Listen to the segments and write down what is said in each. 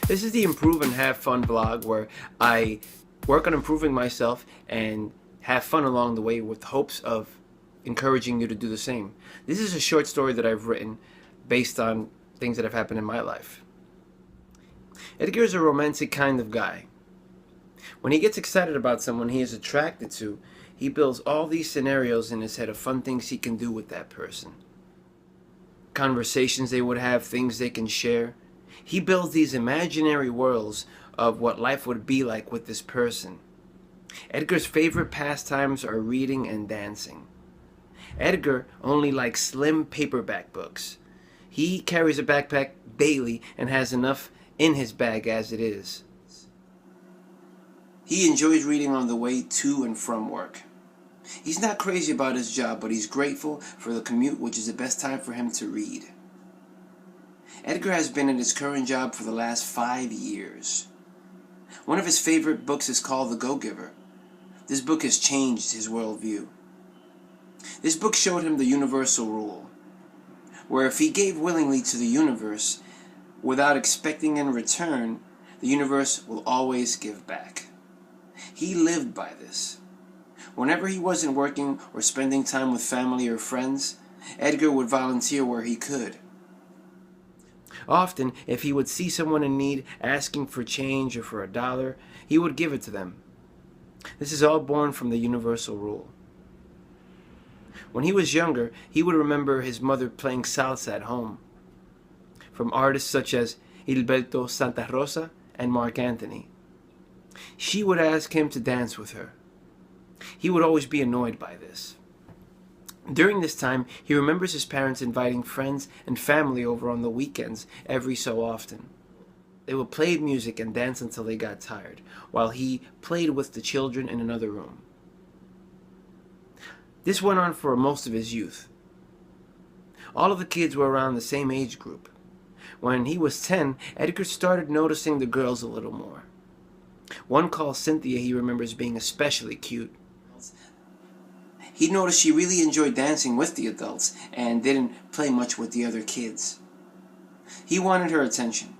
This is the Improve and Have Fun blog where I work on improving myself and have fun along the way with hopes of encouraging you to do the same. This is a short story that I've written based on things that have happened in my life. Edgar is a romantic kind of guy. When he gets excited about someone he is attracted to, he builds all these scenarios in his head of fun things he can do with that person. Conversations they would have, things they can share. He builds these imaginary worlds of what life would be like with this person. Edgar's favorite pastimes are reading and dancing. Edgar only likes slim paperback books. He carries a backpack daily and has enough in his bag as it is. He enjoys reading on the way to and from work. He's not crazy about his job, but he's grateful for the commute, which is the best time for him to read. Edgar has been in his current job for the last 5 years. One of his favorite books is called The Go-Giver. This book has changed his worldview. This book showed him the universal rule, where if he gave willingly to the universe without expecting in return, the universe will always give back. He lived by this. Whenever he wasn't working or spending time with family or friends, Edgar would volunteer where he could. Often, if he would see someone in need asking for change or for $1, he would give it to them. This is all born from the universal rule. When he was younger, he would remember his mother playing salsa at home, from artists such as Gilberto Santa Rosa and Mark Anthony. She would ask him to dance with her. He would always be annoyed by this. During this time, he remembers his parents inviting friends and family over on the weekends every so often. They would play music and dance until they got tired, while he played with the children in another room. This went on for most of his youth. All of the kids were around the same age group. When he was 10, Edgar started noticing the girls a little more. One called Cynthia he remembers being especially cute. He noticed she really enjoyed dancing with the adults and didn't play much with the other kids. He wanted her attention.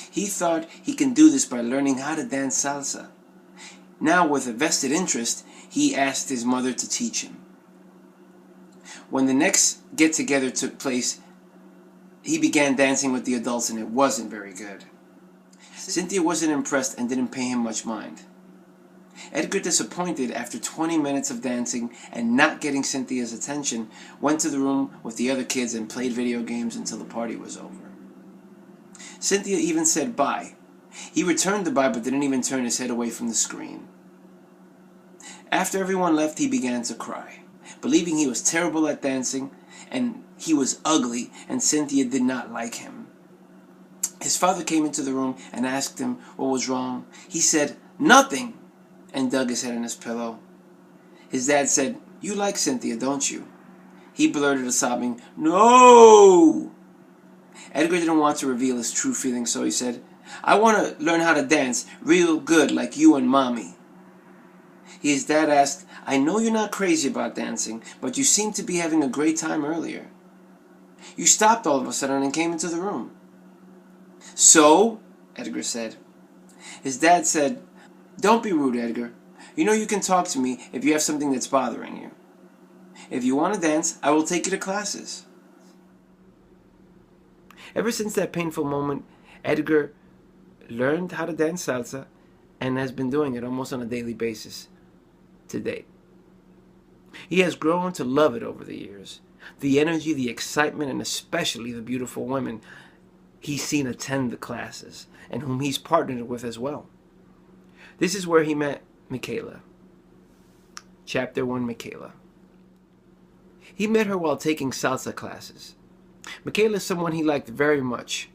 He thought he can do this by learning how to dance salsa. Now, with a vested interest, he asked his mother to teach him. When the next get-together took place, he began dancing with the adults and it wasn't very good. Cynthia wasn't impressed and didn't pay him much mind. Edgar, disappointed after 20 minutes of dancing and not getting Cynthia's attention, went to the room with the other kids and played video games until the party was over. Cynthia even said bye. He returned the bye but didn't even turn his head away from the screen. After everyone left, he began to cry, believing he was terrible at dancing and he was ugly and Cynthia did not like him. His father came into the room and asked him what was wrong. He said, "Nothing," and dug his head in his pillow. His dad said, "You like Cynthia, don't you?" He blurted a sobbing, "No!" Edgar didn't want to reveal his true feelings, so he said, "I want to learn how to dance real good like you and Mommy." His dad asked, "I know you're not crazy about dancing, but you seemed to be having a great time earlier. You stopped all of a sudden and came into the room." "So?" Edgar said. His dad said, "Don't be rude, Edgar. You know you can talk to me if you have something that's bothering you. If you want to dance, I will take you to classes." Ever since that painful moment, Edgar learned how to dance salsa and has been doing it almost on a daily basis to date. He has grown to love it over the years. The energy, the excitement, and especially the beautiful women he's seen attend the classes and whom he's partnered with as well. This is where he met Michaela. Chapter 1, Michaela. He met her while taking salsa classes. Michaela is someone he liked very much,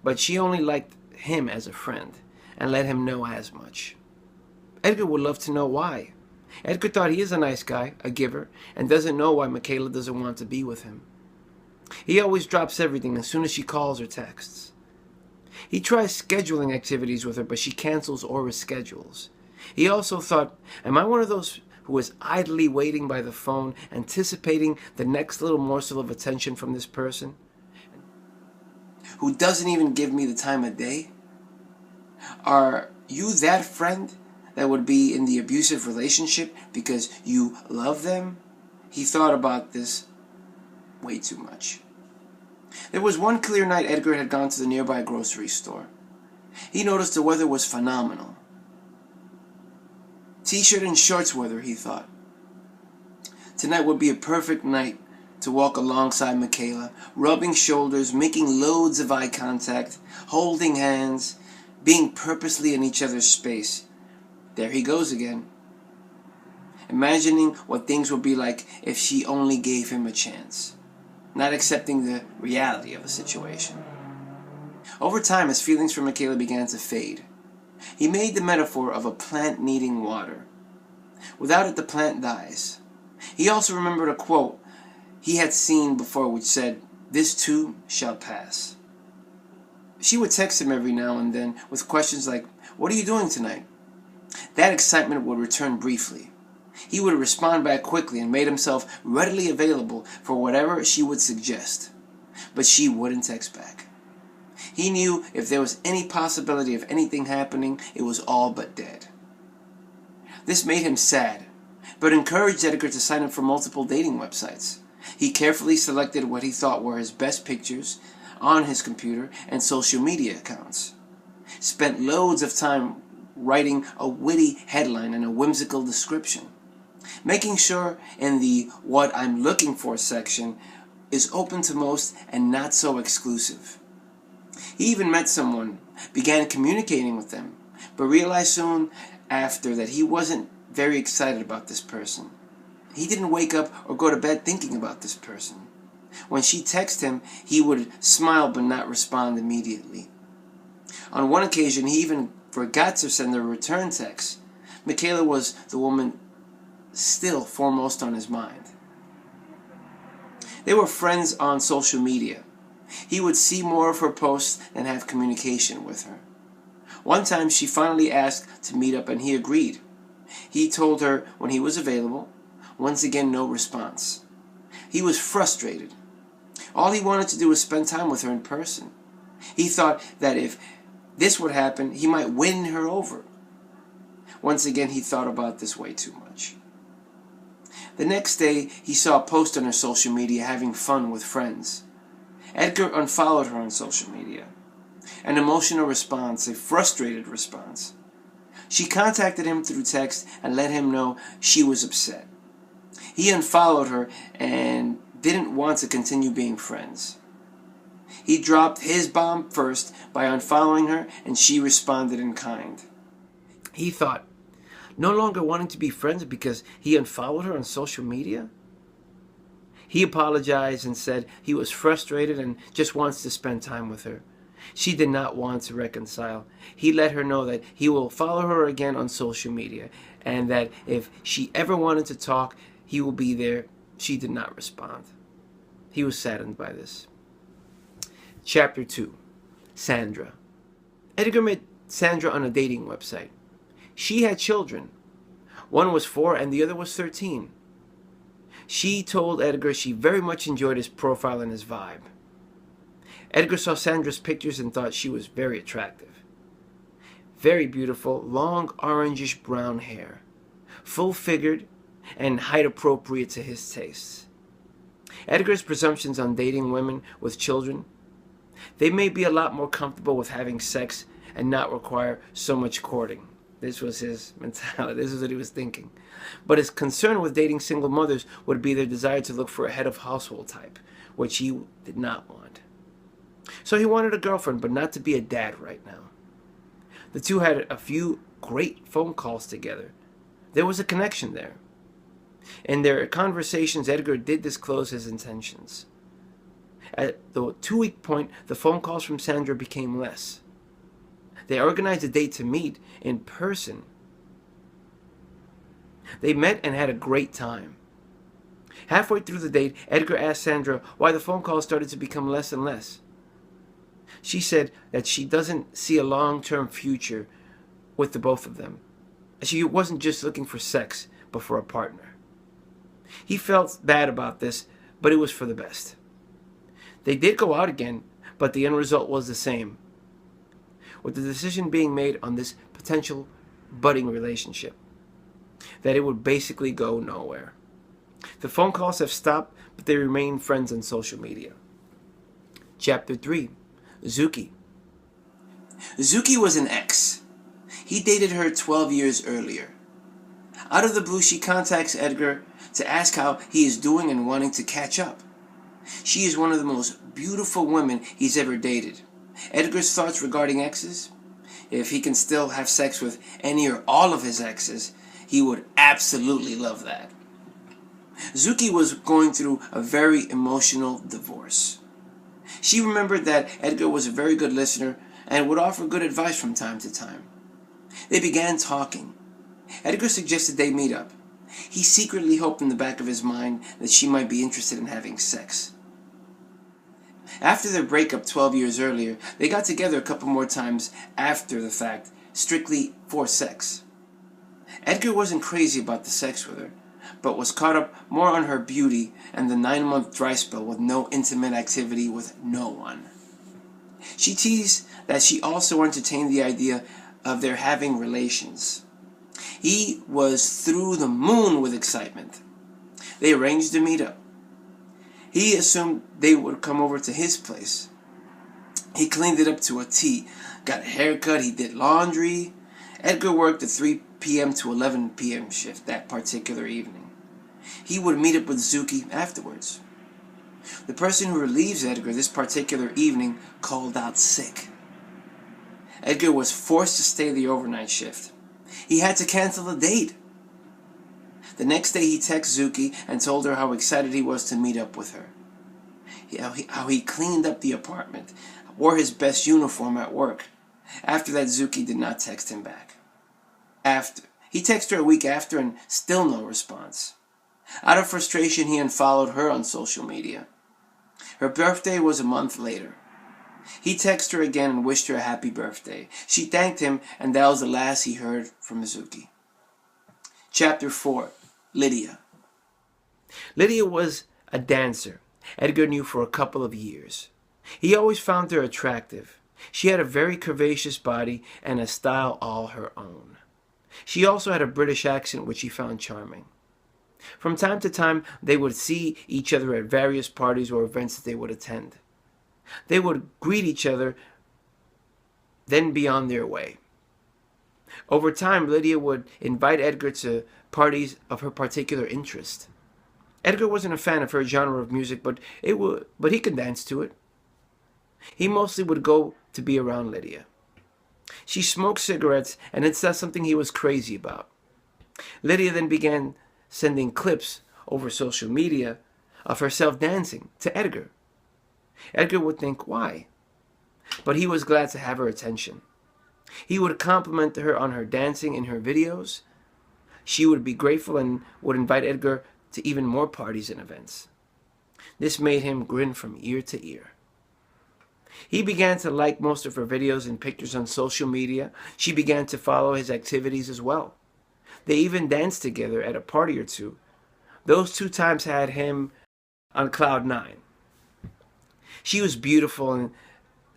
but she only liked him as a friend and let him know as much. Edgar would love to know why. Edgar thought he is a nice guy, a giver, and doesn't know why Michaela doesn't want to be with him. He always drops everything as soon as she calls or texts. He tries scheduling activities with her, but she cancels or reschedules. He also thought, am I one of those who is idly waiting by the phone, anticipating the next little morsel of attention from this person, who doesn't even give me the time of day? Are you that friend that would be in the abusive relationship because you love them? He thought about this way too much. There was one clear night Edgar had gone to the nearby grocery store. He noticed the weather was phenomenal. T-shirt and shorts weather, he thought. Tonight would be a perfect night to walk alongside Michaela, rubbing shoulders, making loads of eye contact, holding hands, being purposely in each other's space. There he goes again. Imagining what things would be like if she only gave him a chance. Not accepting the reality of the situation. Over time, his feelings for Michaela began to fade. He made the metaphor of a plant needing water. Without it, the plant dies. He also remembered a quote he had seen before which said, "This too shall pass." She would text him every now and then with questions like, "What are you doing tonight?" That excitement would return briefly. He would respond back quickly and made himself readily available for whatever she would suggest. But she wouldn't text back. He knew if there was any possibility of anything happening, it was all but dead. This made him sad, but encouraged Edgar to sign up for multiple dating websites. He carefully selected what he thought were his best pictures on his computer and social media accounts. Spent loads of time writing a witty headline and a whimsical description. Making sure in the "What I'm Looking For" section is open to most and not so exclusive. He even met someone, began communicating with them, but realized soon after that he wasn't very excited about this person. He didn't wake up or go to bed thinking about this person. When she texted him, he would smile but not respond immediately. On one occasion, he even forgot to send a return text. Michaela was the woman still foremost on his mind. They were friends on social media. He would see more of her posts and have communication with her. One time she finally asked to meet up and he agreed. He told her when he was available. Once again, no response. He was frustrated. All he wanted to do was spend time with her in person. He thought that if this would happen, he might win her over. Once again, he thought about this way too much. The next day, he saw a post on her social media having fun with friends. Edgar unfollowed her on social media. An emotional response, a frustrated response. She contacted him through text and let him know she was upset. He unfollowed her and didn't want to continue being friends. He dropped his bomb first by unfollowing her, and she responded in kind. He thought, no longer wanting to be friends because he unfollowed her on social media? He apologized and said he was frustrated and just wants to spend time with her. She did not want to reconcile. He let her know that he will follow her again on social media and that if she ever wanted to talk, he will be there. She did not respond. He was saddened by this. Chapter 2. Sandra. Edgar met Sandra on a dating website. She had children. One was 4 and the other was 13. She told Edgar she very much enjoyed his profile and his vibe. Edgar saw Sandra's pictures and thought she was very attractive. Very beautiful, long orangish brown hair, full-figured, and height appropriate to his tastes. Edgar's presumptions on dating women with children, they may be a lot more comfortable with having sex and not require so much courting. This was his mentality. This is what he was thinking. But his concern with dating single mothers would be their desire to look for a head of household type, which he did not want. So he wanted a girlfriend, but not to be a dad right now. The two had a few great phone calls together. There was a connection there. In their conversations, Edgar did disclose his intentions. At the 2-week point, the phone calls from Sandra became less. They organized a date to meet in person. They met and had a great time. Halfway through the date, Edgar asked Sandra why the phone calls started to become less and less. She said that she doesn't see a long-term future with the both of them. She wasn't just looking for sex, but for a partner. He felt bad about this, but it was for the best. They did go out again, but the end result was the same. with the decision being made on this potential budding relationship, that it would basically go nowhere. The phone calls have stopped, but they remain friends on social media. Chapter 3. Zuki. Zuki was an ex. He dated her 12 years earlier. Out of the blue, she contacts Edgar to ask how he is doing and wanting to catch up. She is one of the most beautiful women he's ever dated. Edgar's thoughts regarding exes? If he can still have sex with any or all of his exes, he would absolutely love that. Zuki was going through a very emotional divorce. She remembered that Edgar was a very good listener and would offer good advice from time to time. They began talking. Edgar suggested they meet up. He secretly hoped in the back of his mind that she might be interested in having sex. After their breakup 12 years earlier, they got together a couple more times after the fact, strictly for sex. Edgar wasn't crazy about the sex with her, but was caught up more on her beauty and the 9-month dry spell with no intimate activity with no one. She teased that she also entertained the idea of their having relations. He was through the moon with excitement. They arranged a meetup. He assumed they would come over to his place. He cleaned it up to a T, got a haircut, he did laundry. Edgar worked the 3 p.m. to 11 p.m. shift that particular evening. He would meet up with Zuki afterwards. The person who relieves Edgar this particular evening called out sick. Edgar was forced to stay the overnight shift. He had to cancel the date. The next day he texted Zuki and told her how excited he was to meet up with her. How he cleaned up the apartment, wore his best uniform at work. After that, Zuki did not text him back. He texted her a week after and still no response. Out of frustration, he unfollowed her on social media. Her birthday was a month later. He texted her again and wished her a happy birthday. She thanked him, and that was the last he heard from Zuki. Chapter 4. Lydia. Lydia was a dancer Edgar knew for a couple of years. He always found her attractive. She had a very curvaceous body and a style all her own. She also had a British accent which he found charming. From time to time, they would see each other at various parties or events that they would attend. They would greet each other, then be on their way. Over time, Lydia would invite Edgar to parties of her particular interest. Edgar wasn't a fan of her genre of music, but he could dance to it. He mostly would go to be around Lydia. She smoked cigarettes, and it's not something he was crazy about. Lydia then began sending clips over social media of herself dancing to Edgar. Edgar would think, why? But he was glad to have her attention. He would compliment her on her dancing in her videos. She would be grateful and would invite Edgar to even more parties and events. This made him grin from ear to ear. He began to like most of her videos and pictures on social media. She began to follow his activities as well. They even danced together at a party or two. Those 2 times had him on cloud 9. She was beautiful, and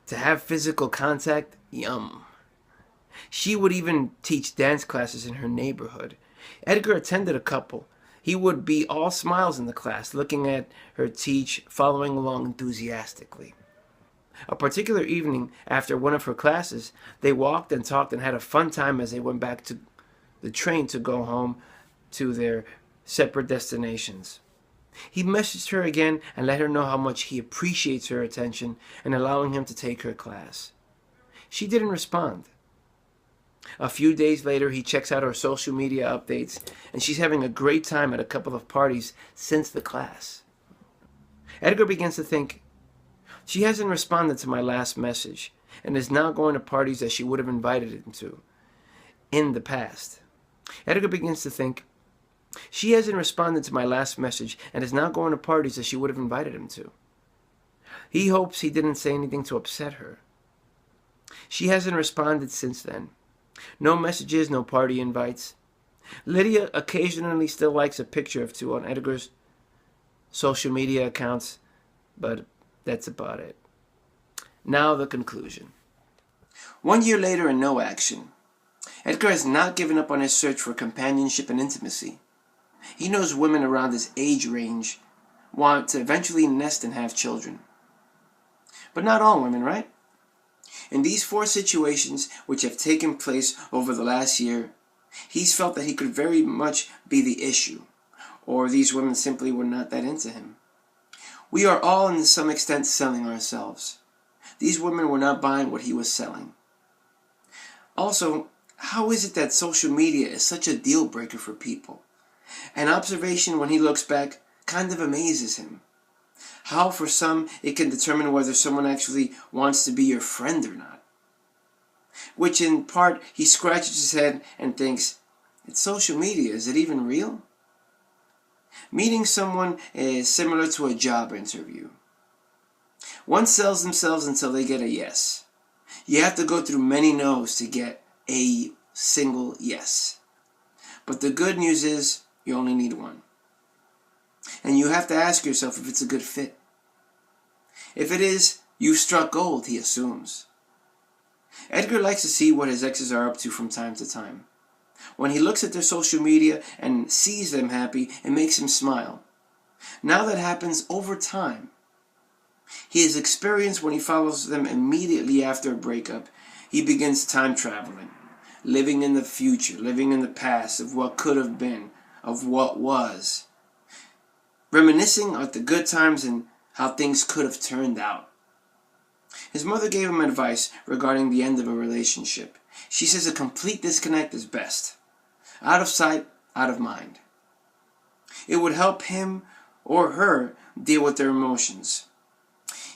to have physical contact, yum. She would even teach dance classes in her neighborhood. Edgar attended a couple. He would be all smiles in the class, looking at her teach, following along enthusiastically. A particular evening, after one of her classes, they walked and talked and had a fun time as they went back to the train to go home to their separate destinations. He messaged her again and let her know how much he appreciates her attention and allowing him to take her class. She didn't respond. A few days later, he checks out her social media updates, and she's having a great time at a couple of parties since the class. Edgar begins to think, she hasn't responded to my last message and is now going to parties that she would have invited him to in the past. Edgar begins to think, she hasn't responded to my last message and is now going to parties that she would have invited him to. He hopes he didn't say anything to upset her. She hasn't responded since then. No messages, no party invites. Lydia occasionally still likes a picture or 2 on Edgar's social media accounts, but that's about it. Now the conclusion. 1 year later and no action. Edgar has not given up on his search for companionship and intimacy. He knows women around his age range want to eventually nest and have children. But not all women, right? In these 4 situations which have taken place over the last year, he's felt that he could very much be the issue, or these women simply were not that into him. We are all, to some extent, selling ourselves. These women were not buying what he was selling. Also, how is it that social media is such a deal breaker for people? An observation when he looks back kind of amazes him. How for some it can determine whether someone actually wants to be your friend or not. Which in part he scratches his head and thinks, it's social media, is it even real? Meeting someone is similar to a job interview. One sells themselves until they get a yes. You have to go through many no's to get a single yes. But the good news is you only need one. And you have to ask yourself if it's a good fit. If it is, you've struck gold, he assumes. Edgar likes to see what his exes are up to from time to time. When he looks at their social media and sees them happy, it makes him smile. Now that happens over time. He has experienced when he follows them immediately after a breakup, he begins time traveling, living in the future, living in the past of what could have been, of what was. Reminiscing at the good times and how things could have turned out. His mother gave him advice regarding the end of a relationship. She says a complete disconnect is best. Out of sight, out of mind. It would help him or her deal with their emotions.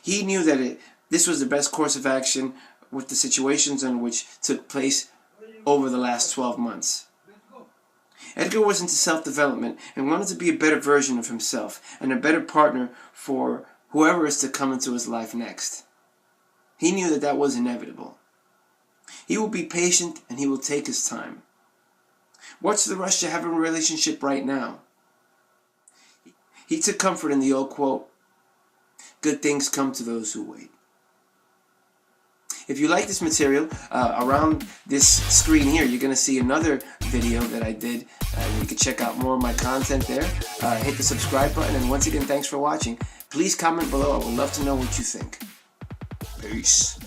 He knew that this was the best course of action with the situations in which took place over the last 12 months. Edgar was into self-development and wanted to be a better version of himself and a better partner for whoever is to come into his life next. He knew that was inevitable. He will be patient and he will take his time. What's the rush to have a relationship right now? He took comfort in the old quote, good things come to those who wait. If you like this material, around this screen here, you're going to see another video that I did. You can check out more of my content there. Hit the subscribe button, and once again, thanks for watching. Please comment below. I would love to know what you think. Peace.